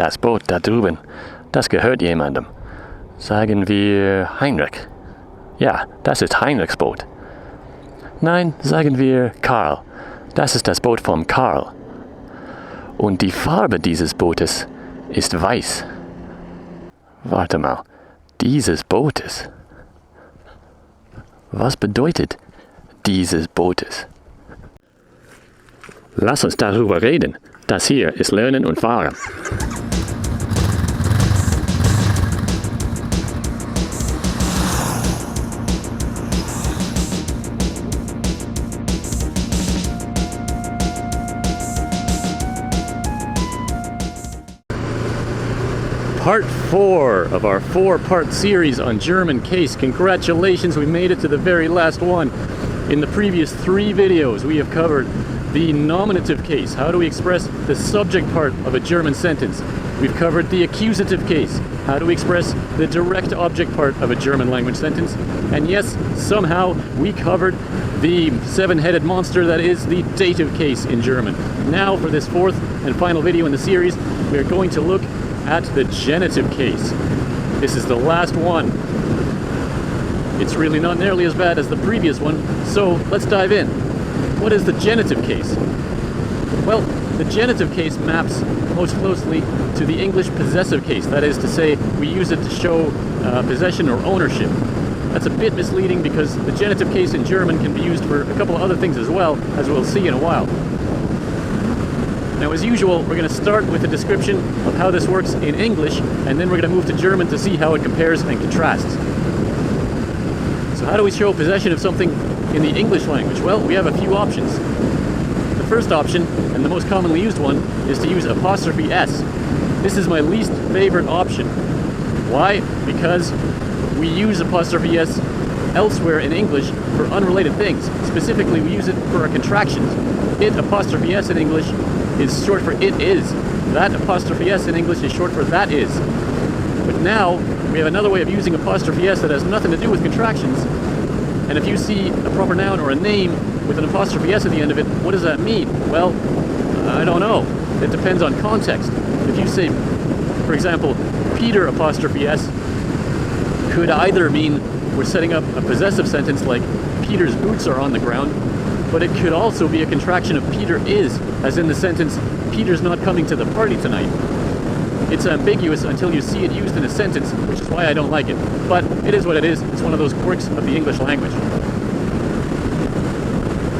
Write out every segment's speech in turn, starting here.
Das Boot da drüben, das gehört jemandem. Sagen wir Heinrich. Ja, das ist Heinrichs Boot. Nein, sagen wir Karl. Das ist das Boot von Karl. Und die Farbe dieses Bootes ist weiß. Warte mal, dieses Bootes? Was bedeutet dieses Bootes? Lass uns darüber reden. Das hier ist Lernen und Fahren. Part 4 of our 4-part series on German case. Congratulations, we made it to the very last one. In the previous 3 videos, we have covered the nominative case. How do we express the subject part of a German sentence? We've covered the accusative case. How do we express the direct object part of a German language sentence? And yes, somehow we covered the 7-headed monster that is the dative case in German. Now, for this 4th and final video in the series, we are going to look at the genitive case. This is the last one. It's really not nearly as bad as the previous one, so let's dive in. What is the genitive case? Well, the genitive case maps most closely to the English possessive case. That is to say, we use it to show possession or ownership. That's a bit misleading because the genitive case in German can be used for a couple of other things as well, as we'll see in a while. Now, as usual, we're going to start with a description of how this works in English, and then we're going to move to German to see how it compares and contrasts. So how do we show possession of something in the English language? Well, we have a few options. The first option, and the most commonly used one, is to use apostrophe S. This is my least favorite option. Why? Because we use apostrophe S elsewhere in English for unrelated things. Specifically, we use it for our contractions. It apostrophe S in English is short for it is. That apostrophe S in English is short for that is. But now we have another way of using apostrophe S that has nothing to do with contractions. And if you see a proper noun or a name with an apostrophe S at the end of it, what does that mean? Well, I don't know. It depends on context. If you say, for example, Peter apostrophe S could either mean we're setting up a possessive sentence like Peter's boots are on the ground, but it could also be a contraction of Peter is, as in the sentence, Peter's not coming to the party tonight. It's ambiguous until you see it used in a sentence, which is why I don't like it. But it is what it is. It's one of those quirks of the English language.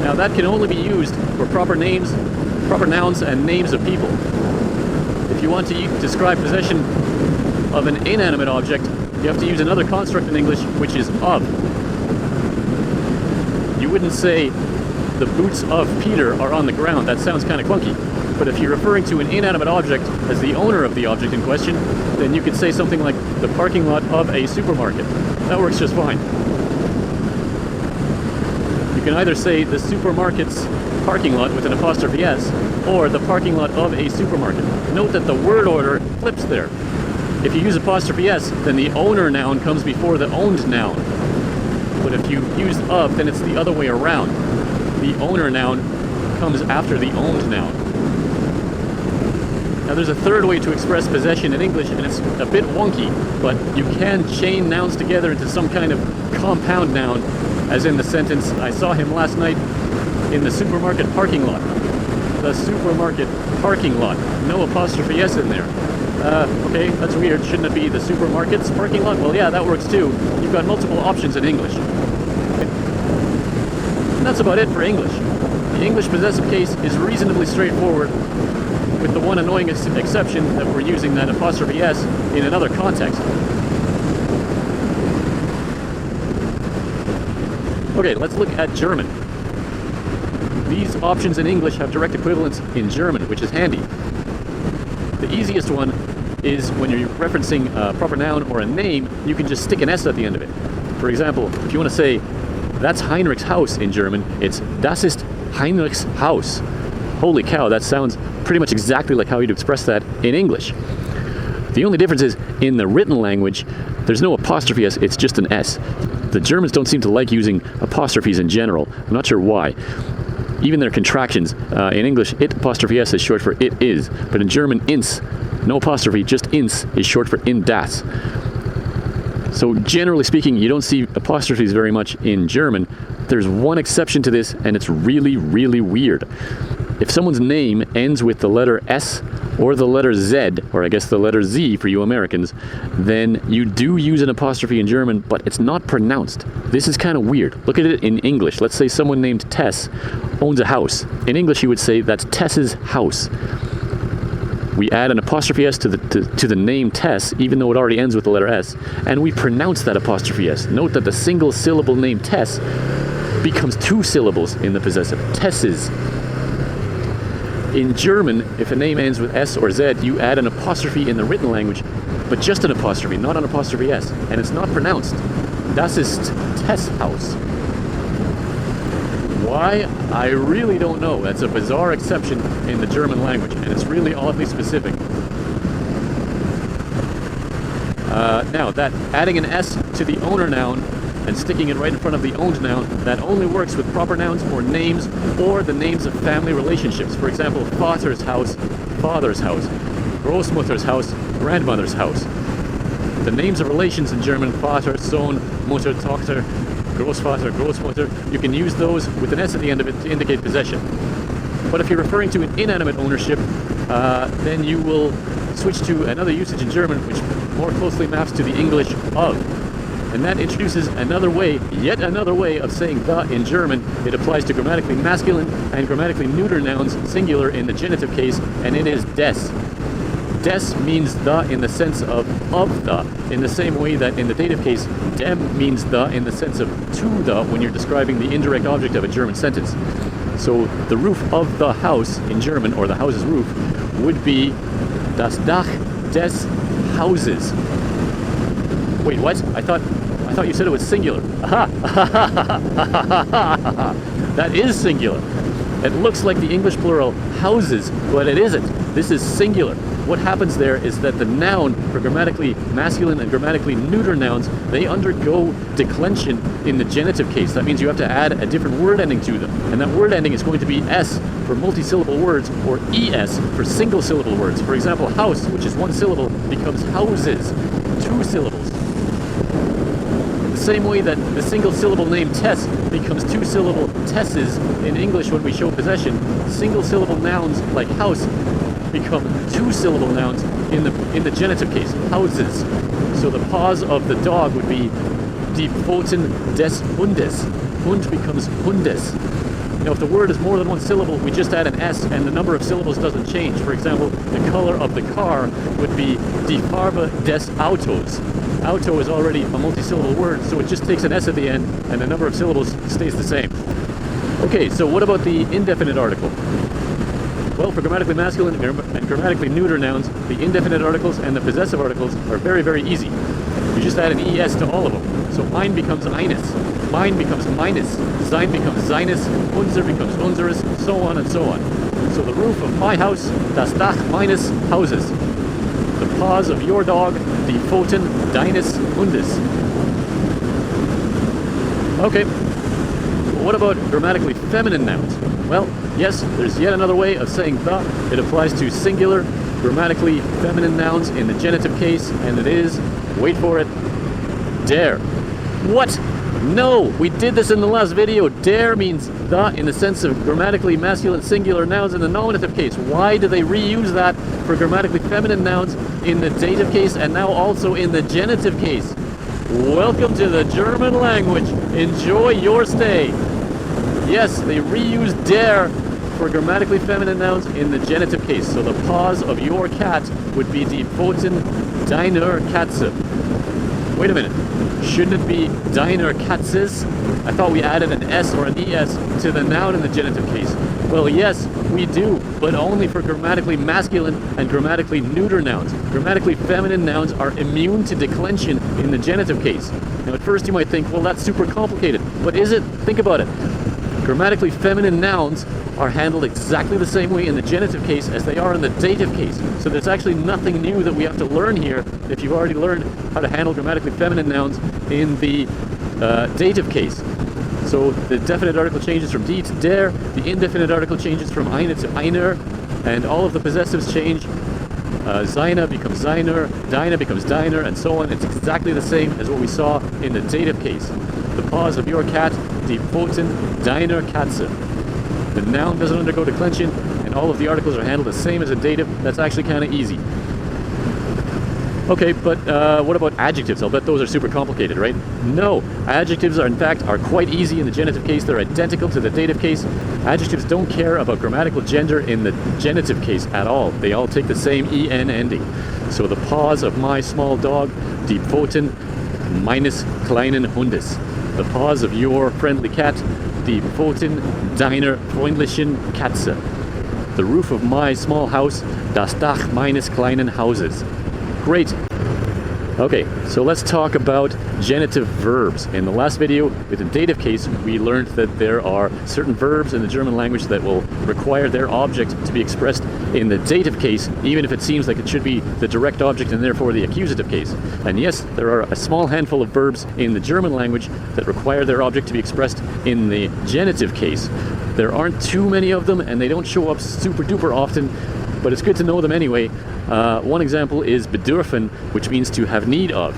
Now that can only be used for proper names, proper nouns, and names of people. If you want to describe possession of an inanimate object, you have to use another construct in English, which is of. You wouldn't say, the boots of Peter are on the ground. That sounds kind of clunky. But if you're referring to an inanimate object as the owner of the object in question, then you could say something like the parking lot of a supermarket. That works just fine. You can either say the supermarket's parking lot with an apostrophe S, or the parking lot of a supermarket. Note that the word order flips there. If you use apostrophe S, then the owner noun comes before the owned noun. But if you use of, then it's the other way around. The owner noun comes after the owned noun. Now there's a third way to express possession in English, and it's a bit wonky, but you can chain nouns together into some kind of compound noun, as in the sentence, I saw him last night in the supermarket parking lot. The supermarket parking lot. No apostrophe S in there. Okay, that's weird. Shouldn't it be the supermarket's parking lot? Well, yeah, that works too. You've got multiple options in English. And that's about it for English. The English possessive case is reasonably straightforward, with the one annoying exception that we're using that apostrophe S in another context. Okay, let's look at German. These options in English have direct equivalents in German, which is handy. The easiest one is when you're referencing a proper noun or a name, you can just stick an S at the end of it. For example, if you want to say, that's Heinrich's house in German, it's Das ist Heinrich's Haus. Holy cow, that sounds pretty much exactly like how you'd express that in English. The only difference is, in the written language, there's no apostrophe S, it's just an S. The Germans don't seem to like using apostrophes in general. I'm not sure why. even their contractions. In English, it apostrophe s is short for it is, but in German, ins, no apostrophe, just ins, is short for in das. So generally speaking, you don't see apostrophes very much in German. There's one exception to this, and it's really, really weird. If someone's name ends with the letter S or the letter Z, or I guess the letter Z for you Americans, then you do use an apostrophe in German, but it's not pronounced. This is kind of weird. Look at it in English. Let's say someone named Tess owns a house. In English, you would say that's Tess's house. We add an apostrophe S to the name Tess, even though it already ends with the letter S, and we pronounce that apostrophe S. Note that the single syllable name Tess becomes two syllables in the possessive. Tess's. In German, if a name ends with S or Z, you add an apostrophe in the written language, but just an apostrophe, not an apostrophe S, and it's not pronounced. Das ist Tess Haus. Why? I really don't know. That's a bizarre exception in the German language, and it's really oddly specific. Now, that adding an S to the owner noun and sticking it right in front of the owned noun, that only works with proper nouns or names or the names of family relationships. For example, Vater's house, father's house, Großmutter's house, grandmother's house. The names of relations in German, Vater, Sohn, Mutter, Tochter, Großvater, Großmutter, you can use those with an S at the end of it to indicate possession. But if you're referring to an inanimate ownership, then you will switch to another usage in German which more closely maps to the English of. And that introduces another way, yet another way of saying the in German. It applies to grammatically masculine and grammatically neuter nouns, singular in the genitive case, and it is des. Des means the in the sense of the, in the same way that in the dative case, dem means the in the sense of to the when you're describing the indirect object of a German sentence. So the roof of the house in German, or the house's roof, would be das Dach des Hauses. Wait, what? I thought you said it was singular. Aha! That is singular. It looks like the English plural houses, but it isn't. This is singular. What happens there is that the noun for grammatically masculine and grammatically neuter nouns, they undergo declension in the genitive case. That means you have to add a different word ending to them. And that word ending is going to be S for multi-syllable words or ES for single syllable words. For example, house, which is one syllable, becomes houses, two syllables. The same way that the single syllable name Tess becomes two syllable Tesses in English when we show possession, single syllable nouns like house become two syllable nouns in the genitive case, houses. So the pause of the dog would be die Pfoten des Hundes. Hund becomes Hundes. Now if the word is more than one syllable, we just add an S and the number of syllables doesn't change. For example, the color of the car would be die Farbe des Autos. Auto is already a multi-syllable word, so it just takes an S at the end and the number of syllables stays the same. Okay, so what about the indefinite article? Well, for grammatically masculine and grammatically neuter nouns, the indefinite articles and the possessive articles are very, very easy. You just add an ES to all of them. So ein becomes eines, mine becomes meines, sein becomes seines, unser becomes unseres, so on and so on. So the roof of my house, das Dach meines Hauses. The paws of your dog, die Pfoten deines Hundes. Okay, well, what about grammatically feminine nouns? Well, yes, there's yet another way of saying the. It applies to singular, grammatically feminine nouns in the genitive case, and it is, wait for it, der. What? No, we did this in the last video. Der means the in the sense of grammatically masculine singular nouns in the nominative case. Why do they reuse that for grammatically feminine nouns in the dative case and now also in the genitive case? Welcome to the German language. Enjoy your stay. Yes, they reuse der for grammatically feminine nouns in the genitive case. So the pause of your cat would be die Pfoten deiner Katze. Wait a minute. Shouldn't it be deiner Katzes? I thought we added an S or an ES to the noun in the genitive case. Well, yes, we do, but only for grammatically masculine and grammatically neuter nouns. Grammatically feminine nouns are immune to declension in the genitive case. Now, at first you might think, well, that's super complicated. But is it? Think about it. Grammatically feminine nouns are handled exactly the same way in the genitive case as they are in the dative case. So there's actually nothing new that we have to learn here if you've already learned how to handle grammatically feminine nouns in the dative case. So the definite article changes from die to der, the indefinite article changes from eine to einer, and all of the possessives change. Seine becomes seiner, deine becomes deiner, and so on. It's exactly the same as what we saw in the dative case. The paws of your cat, die Pfoten deiner Katze. The noun doesn't undergo declension, and all of the articles are handled the same as a dative. That's actually kind of easy. Okay, but what about adjectives? I'll bet those are super complicated, right? No, adjectives are in fact quite easy in the genitive case. They're identical to the dative case. Adjectives don't care about grammatical gender in the genitive case at all. They all take the same en ending. So the paws of my small dog, die Pfoten meines kleinen Hundes. The paws of your friendly cat, die Pfoten deiner freundlichen Katze. The roof of my small house, das Dach meines kleinen Hauses. Great. Okay, so let's talk about genitive verbs. In the last video, with the dative case, we learned that there are certain verbs in the German language that will require their object to be expressed in the dative case, even if it seems like it should be the direct object and therefore the accusative case. And yes, there are a small handful of verbs in the German language that require their object to be expressed in the genitive case. There aren't too many of them, and they don't show up super duper often, but it's good to know them anyway. One example is bedürfen, which means to have need of.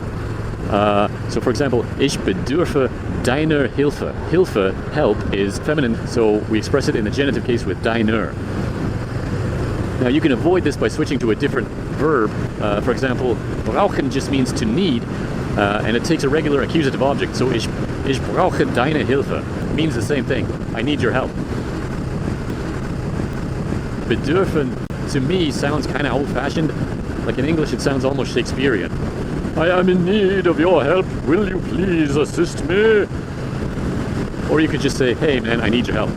So for example, ich bedürfe deiner Hilfe. Hilfe, help, is feminine, so we express it in the genitive case with deiner. Now you can avoid this by switching to a different verb. For example, brauchen just means to need, and it takes a regular accusative object. So ich brauche deine Hilfe means the same thing. I need your help. Bedürfen to me sounds kind of old-fashioned. Like in English it sounds almost Shakespearean. I am in need of your help. Will you please assist me? Or you could just say, hey man, I need your help.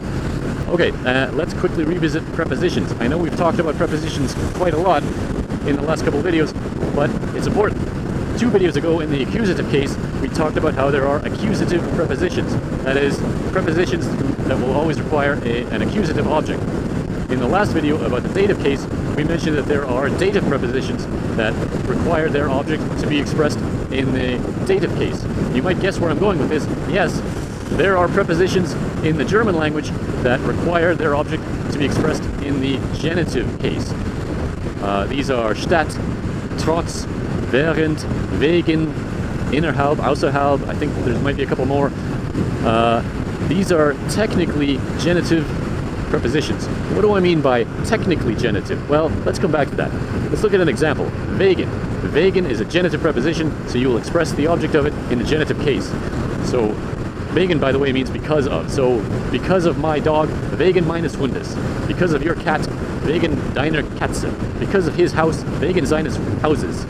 Okay, let's quickly revisit prepositions. I know we've talked about prepositions quite a lot in the last couple of videos, but it's important. 2 videos ago in the accusative case, we talked about how there are accusative prepositions. That is, prepositions that will always require an accusative object. In the last video about the dative case, we mentioned that there are dative prepositions that require their object to be expressed in the dative case. You might guess where I'm going with this. Yes, there are prepositions in the German language that require their object to be expressed in the genitive case. These are statt, trotz, während, wegen, innerhalb, außerhalb. I think there might be a couple more. These are technically genitive prepositions. What do I mean by technically genitive? Well, let's come back to that. Let's look at an example. Wegen. Wegen is a genitive preposition, so you will express the object of it in the genitive case. So, wegen, by the way, means because of. So, because of my dog, wegen meines Hundes. Because of your cat, wegen deiner Katze. Because of his house, wegen seines Hauses.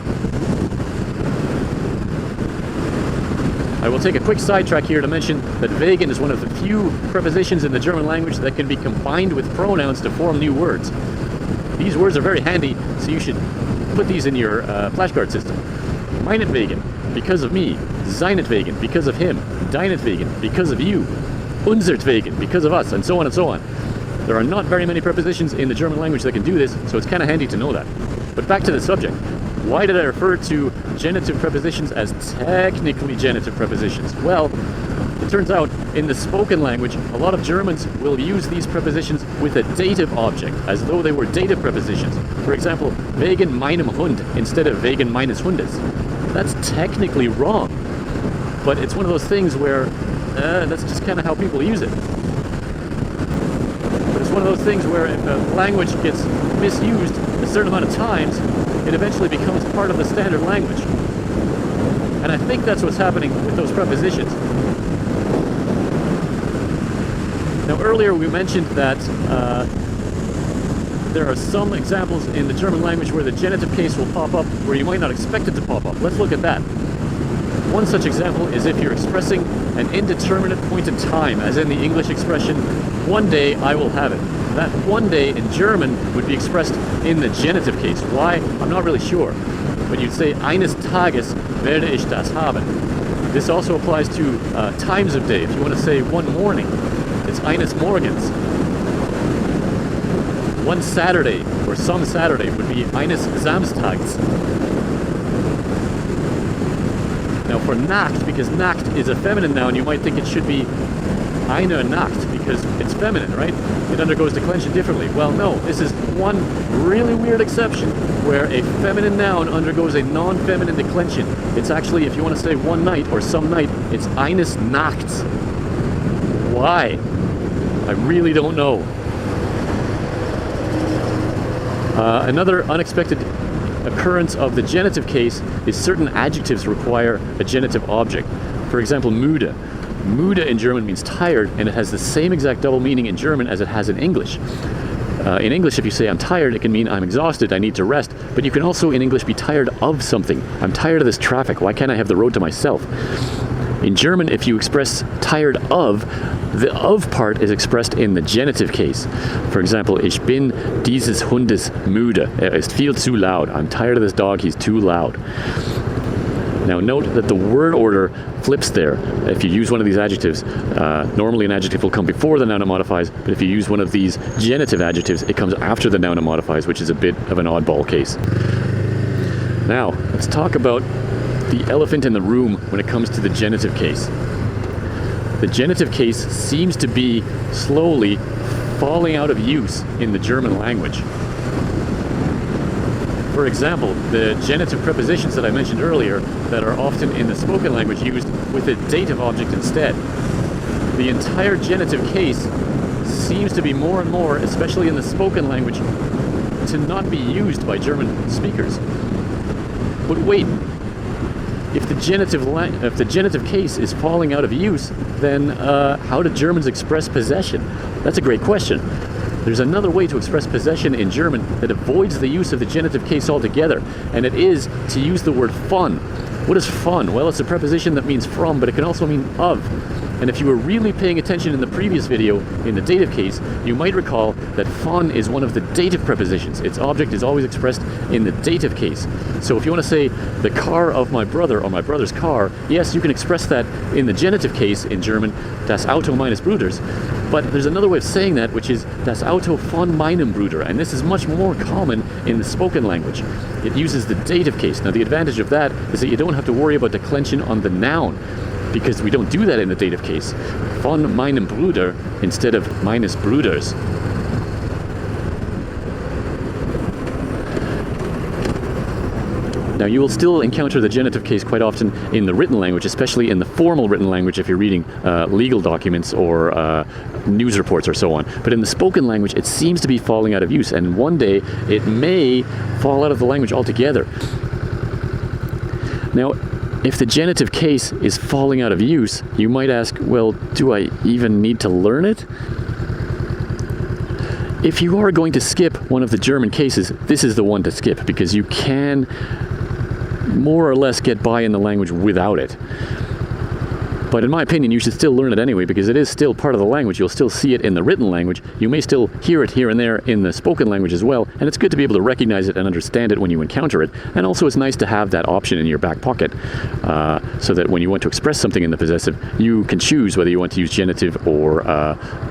I will take a quick sidetrack here to mention that wegen is one of the few prepositions in the German language that can be combined with pronouns to form new words. These words are very handy, so you should put these in your flashcard system. Meinetwegen, because of me. Seinetwegen, because of him. Deinetwegen, because of you. Unsertwegen, because of us, and so on and so on. There are not very many prepositions in the German language that can do this, so it's kind of handy to know that. But back to the subject. Why did I refer to genitive prepositions as technically genitive prepositions? Well, it turns out in the spoken language, a lot of Germans will use these prepositions with a dative object, as though they were dative prepositions. For example, wegen meinem Hund instead of wegen meines Hundes. That's technically wrong, but it's one of those things where that's just kind of how people use it. But it's one of those things where if a language gets misused a certain amount of times, it eventually becomes part of the standard language. And I think that's what's happening with those prepositions. Now earlier we mentioned that there are some examples in the German language where the genitive case will pop up where you might not expect it to pop up. Let's look at that. One such example is if you're expressing an indeterminate point in time, as in the English expression, one day I will have it. That one day in German would be expressed in the genitive case. Why? I'm not really sure. But you'd say, eines Tages werde ich das haben. This also applies to times of day. If you want to say one morning, it's eines Morgens. One Saturday, or some Saturday, would be eines Samstags. Now for Nacht, because Nacht is a feminine noun, you might think it should be eine Nacht, because it's feminine, right? It undergoes declension differently. Well, no, this is one really weird exception where a feminine noun undergoes a non-feminine declension. It's actually, if you want to say one night or some night, it's eines Nachts. Why? I really don't know. Another unexpected occurrence of the genitive case is certain adjectives require a genitive object. For example, müde. Müde in German means tired, and it has the same exact double meaning in German as it has in English. In English, if you say I'm tired, it can mean I'm exhausted, I need to rest, but you can also in English be tired of something. I'm tired of this traffic, why can't I have the road to myself? In German, if you express tired of, the of part is expressed in the genitive case. For example, ich bin dieses Hundes müde. Ist viel zu laut. I'm tired of this dog, he's too loud. Now note that the word order flips there. If you use one of these adjectives, normally an adjective will come before the noun it modifies, but if you use one of these genitive adjectives, it comes after the noun it modifies, which is a bit of an oddball case. Now, let's talk about the elephant in the room when it comes to the genitive case. The genitive case seems to be slowly falling out of use in the German language. For example, the genitive prepositions that I mentioned earlier that are often in the spoken language used with a dative object instead. The entire genitive case seems to be more and more, especially in the spoken language, to not be used by German speakers. But wait, if the genitive case is falling out of use, then how do Germans express possession? That's a great question. There's another way to express possession in German that avoids the use of the genitive case altogether, and it is to use the word von. What is von? Well, it's a preposition that means from, but it can also mean of. And if you were really paying attention in the previous video, in the dative case, you might recall that von is one of the dative prepositions. Its object is always expressed in the dative case. So if you want to say the car of my brother or my brother's car, yes, you can express that in the genitive case in German, das Auto meines Bruders. But there's another way of saying that, which is das Auto von meinem Bruder, and this is much more common in the spoken language. It uses the dative case. Now the advantage of that is that you don't have to worry about declension on the noun, because we don't do that in the dative case. Von meinem Bruder instead of meines Bruders. Now you will still encounter the genitive case quite often in the written language, especially in the formal written language if you're reading legal documents or news reports or so on. But in the spoken language, it seems to be falling out of use, and one day it may fall out of the language altogether. Now, if the genitive case is falling out of use, you might ask, well, do I even need to learn it? If you are going to skip one of the German cases, this is the one to skip, because you can more or less get by in the language without it. But in my opinion, you should still learn it anyway, because it is still part of the language. You'll still see it in the written language. You may still hear it here and there in the spoken language as well, and it's good to be able to recognize it and understand it when you encounter it. And also it's nice to have that option in your back pocket, so that when you want to express something in the possessive, you can choose whether you want to use genitive or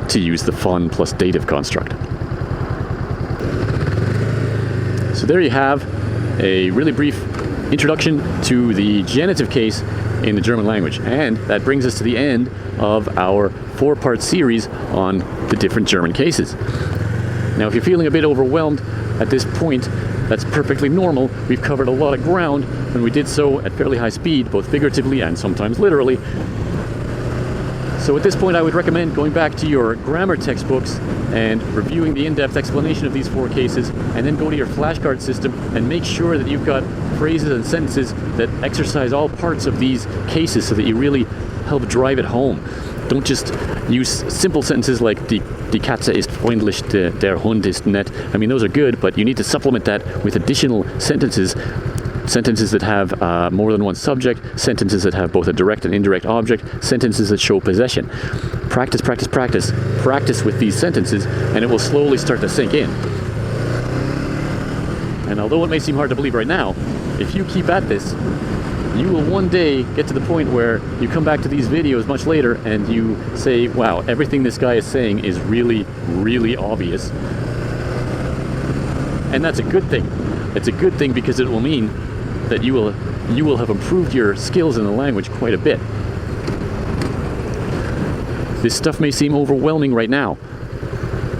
to use the von plus dative construct. So there you have a really brief introduction to the genitive case in the German language, and that brings us to the end of our 4-part series on the different German cases. Now, if you're feeling a bit overwhelmed at this point, that's perfectly normal. We've covered a lot of ground, and we did so at fairly high speed, both figuratively and sometimes literally. So at this point, I would recommend going back to your grammar textbooks and reviewing the in-depth explanation of these 4 cases, and then go to your flashcard system and make sure that you've got phrases and sentences that exercise all parts of these cases so that you really help drive it home. Don't just use simple sentences like die Katze ist freundlich, der Hund ist nett. I mean, those are good, but you need to supplement that with additional sentences. Sentences that have more than one subject, sentences that have both a direct and indirect object, sentences that show possession. Practice, practice, practice. Practice with these sentences, and it will slowly start to sink in. And although it may seem hard to believe right now, if you keep at this, you will one day get to the point where you come back to these videos much later and you say, wow, everything this guy is saying is really, really obvious. And that's a good thing. It's a good thing because it will mean that you will have improved your skills in the language quite a bit. This stuff may seem overwhelming right now,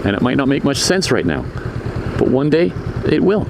and it might not make much sense right now, but one day it will.